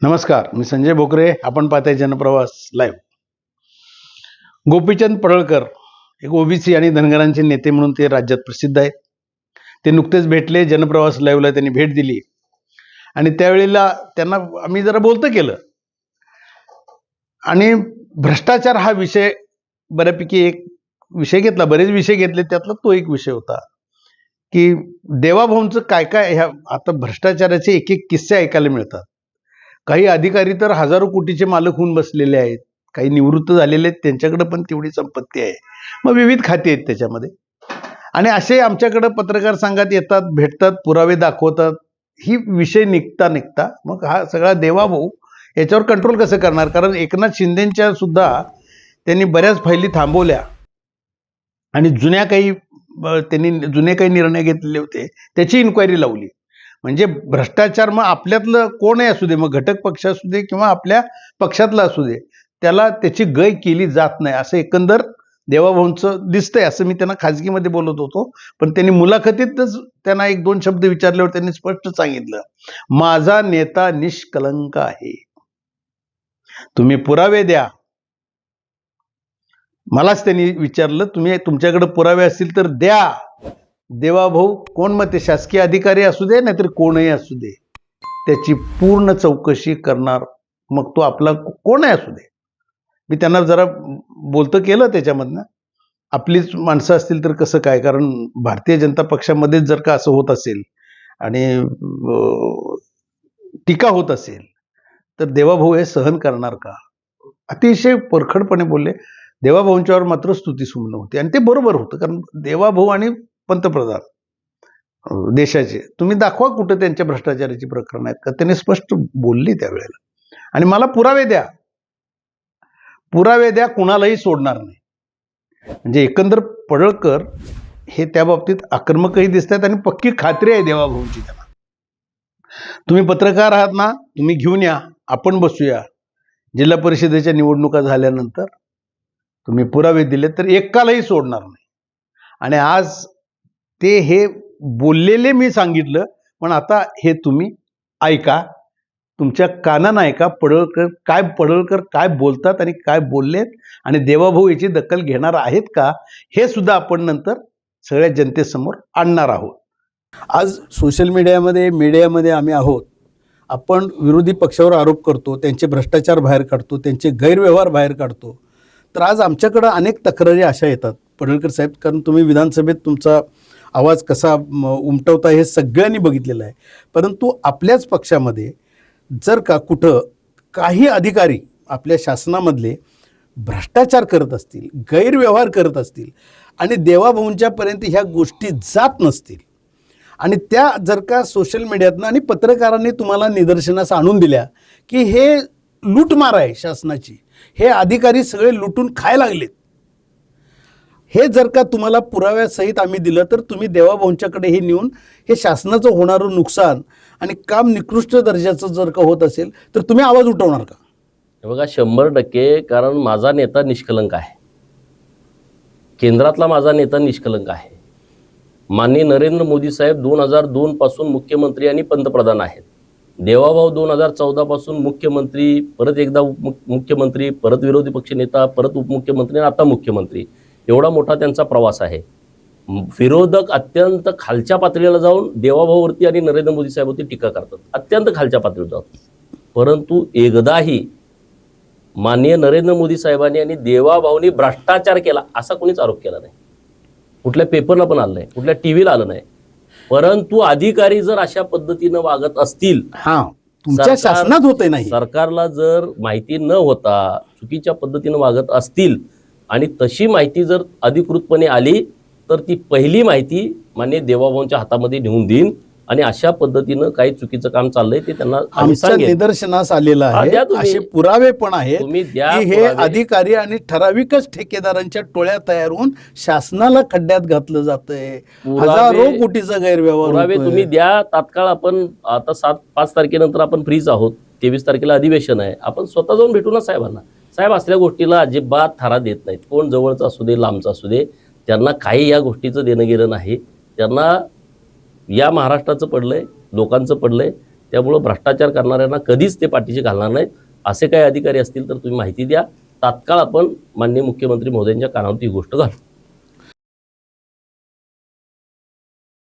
नमस्कार, मी संजय भोकरे. आपण पाहताय जनप्रवास लाईव्ह. गोपीचंद पडळकर एक ओबीसी आणि धनगरांचे नेते म्हणून ते राज्यात प्रसिद्ध आहेत. ते नुकतेच भेटले. जनप्रवास लाईव्हला त्यांनी भेट दिली आणि त्यावेळेला त्यांना आम्ही जरा बोलतं केलं आणि भ्रष्टाचार हा विषय बऱ्यापैकी एक विषय घेतला. बरेच विषय घेतले, त्यातला तो एक विषय होता की देवाभाऊंचं काय काय ह्या आता भ्रष्टाचाराचे एक एक किस्से ऐकायला मिळतात. काही अधिकारी तर हजारो कोटीचे मालक होऊन बसलेले आहेत, काही निवृत्त झालेले आहेत, त्यांच्याकडे पण तेवढी संपत्ती आहे. मग विविध खाती आहेत त्याच्यामध्ये. आणि असे आमच्याकडे पत्रकार संघात येतात, भेटतात, पुरावे दाखवतात. ही विषय निघता मग हा सगळा देवाभाऊ याच्यावर कंट्रोल कसं करणार? कारण एकनाथ शिंदेच्या सुद्धा त्यांनी बऱ्याच फायली थांबवल्या आणि त्यांनी जुने काही निर्णय घेतलेले होते त्याची इन्क्वायरी लावली. म्हणजे भ्रष्टाचार मग आपल्यातलं कोणही असू दे, मग घटक पक्ष असू दे किंवा आपल्या पक्षातला असू दे, त्याची गय केली जात नाही असं एकंदर देवाभाऊंचं दिसतंय. असं मी त्यांना खाजगीमध्ये बोलत होतो, पण त्यांनी मुलाखतीतच त्यांना एक दोन शब्द विचारल्यावर त्यांनी स्पष्ट सांगितलं, माझा नेता निष्कलंक आहे, तुम्ही पुरावे द्या. मलाच त्यांनी विचारलं, तुमच्याकडे पुरावे असतील तर द्या. देवाभाऊ कोण, मग ते शासकीय अधिकारी असू दे नाहीतर कोणही असू दे, त्याची पूर्ण चौकशी करणार. मग तो आपला कोणही असू दे. मी त्यांना जरा बोलतं केलं त्याच्यामधनं. आपलीच माणसं असतील तर कसं काय? कारण भारतीय जनता पक्षामध्येच जर का असं होत असेल आणि टीका होत असेल तर देवाभाऊ हे सहन करणार का? अतिशय परखडपणे बोलले. देवाभाऊंच्यावर मात्र स्तुतीसुमनं होती आणि ते बरोबर होतं. कारण देवाभाऊ आणि पंतप्रधान देशाचे, तुम्ही दाखवा कुठं त्यांच्या भ्रष्टाचाराची प्रकरण आहेत का? त्यांनी स्पष्ट बोलली त्यावेळेला. आणि मला पुरावे द्या, पुरावे द्या, कुणालाही सोडणार नाही. म्हणजे एकंदर पडळकर हे त्या बाबतीत आक्रमकही दिसत आहेत आणि पक्की खात्री आहे देवाभाऊंची त्यांना. तुम्ही पत्रकार आहात ना, तुम्ही घेऊन या, आपण बसूया. जिल्हा परिषदेच्या निवडणुका झाल्यानंतर तुम्ही पुरावे दिले तर एकालाही सोडणार नाही. आणि आज ते हे बोललेले मी सांगितलं, पण आता हे तुम्ही ऐका, तुमच्या कानानं ऐका. पडळकर काय बोलतात आणि काय बोललेत आणि देवाभाऊ याची दखल घेणार आहेत का, हे सुद्धा आपण नंतर सगळ्या जनतेसमोर आणणार आहोत. आज सोशल मीडियामध्ये आम्ही आहोत. आपण विरोधी पक्षावर आरोप करतो, त्यांचे भ्रष्टाचार बाहेर काढतो, त्यांचे गैरव्यवहार बाहेर काढतो. तर आज आमच्याकडं अनेक तक्रारी अशा येतात, पडळकर साहेब, कारण तुम्ही विधानसभेत तुमचा आवाज कसा उमटवता हे सगळ्यांनी बघितलेलं आहे. परंतु आपल्याच पक्षामध्ये जर का कुठं काही अधिकारी आपल्या शासनामधले भ्रष्टाचार करत असतील, गैरव्यवहार करत असतील आणि देवाभाऊंच्यापर्यंत ह्या गोष्टी जात नसतील आणि त्या जर का सोशल मीडियातनं आणि पत्रकारांनी तुम्हाला निदर्शनास आणून दिल्या की हे लूटमार आहे शासनाची, हे अधिकारी सगळे लुटून खायला लागलेत, हे जर का तुम्हाला पुराव्यासहित आम्ही दिलं तर तुम्ही देवाभाऊंच्याकडे हे नेऊन हे शासनाचं होणारं नुकसान आणि काम निकृष्ट दर्जाचं जर का होत असेल तर तुम्ही आवाज उठवणार का? बघा, 100%. कारण माझा नेता निष्कलंक आहे. केंद्रातला माझा नेता निष्कलंक आहे. माननीय नरेंद्र मोदी साहेब 2002 पासून मुख्यमंत्री आणि पंतप्रधान आहेत. देवाभाऊ 2014 पासून मुख्यमंत्री, परत एकदा मुख्यमंत्री, परत विरोधी पक्ष नेता, परत उपमुख्यमंत्री आणि आता मुख्यमंत्री. एवढा मोठा त्यांचा प्रवास आहे. विरोधक अत्यंत खालच्या पातळीला जाऊन देवाभाऊवरती आणि नरेंद्र मोदी साहेबांवरती टीका करतात, अत्यंत खालच्या पातळीवर जाऊन. परंतु एकदाही माननीय नरेंद्र मोदी साहेबांनी आणि देवाभाऊंनी भ्रष्टाचार केला असा कोणीच आरोप केला नाही. कुठल्या पेपरला पण आलं नाही, कुठल्या टीव्हीला आलं नाही. परंतु अधिकारी जर अशा पद्धतीनं वागत असतील, तुमच्या शासनात होते नाही, सरकारला जर माहिती न होता चुकीच्या पद्धतीनं वागत असतील आणि तशी माहिती जर अधिकृतपणे आली तर ती पहिली माहिती माननीय देवाभाऊंच्या हातामध्ये नेऊन देईन आणि अशा पद्धतीनं काही चुकीचं काम चाललंय ते त्यांना आमच्या निदर्शनास आलेलं आहे. असे पुरावे पण आहेत की हे अधिकारी आणि ठराविकच ठेकेदारांच्या टोळ्या तयार होऊन शासनाला खड्ड्यात घातलं जातंय. हजारो कोटीचा गैरव्यवहार पुरावे तुम्ही द्या तात्काळ. आपण आता 5 तारखेनंतर आपण फ्रीज आहोत, 23 तारखेला अधिवेशन आहे. आपण स्वतः जाऊन भेटू ना साहेबांना. साहेब असल्या गोष्टीला अजिबात थारा देत नाहीत. कोण जवळचा असू दे, लांबचा असू दे, त्यांना काही या गोष्टीचं देणं घेणं नाही. त्यांना या महाराष्ट्राचं पडलंय, लोकांचं पडलंय, त्यामुळं भ्रष्टाचार करणाऱ्यांना कधीच ते पाठीशी घालणार नाहीत. असे काही अधिकारी असतील तर तुम्ही माहिती द्या. तात्काळ आपण माननीय मुख्यमंत्री महोदयांच्या कानावर ती गोष्ट घालू.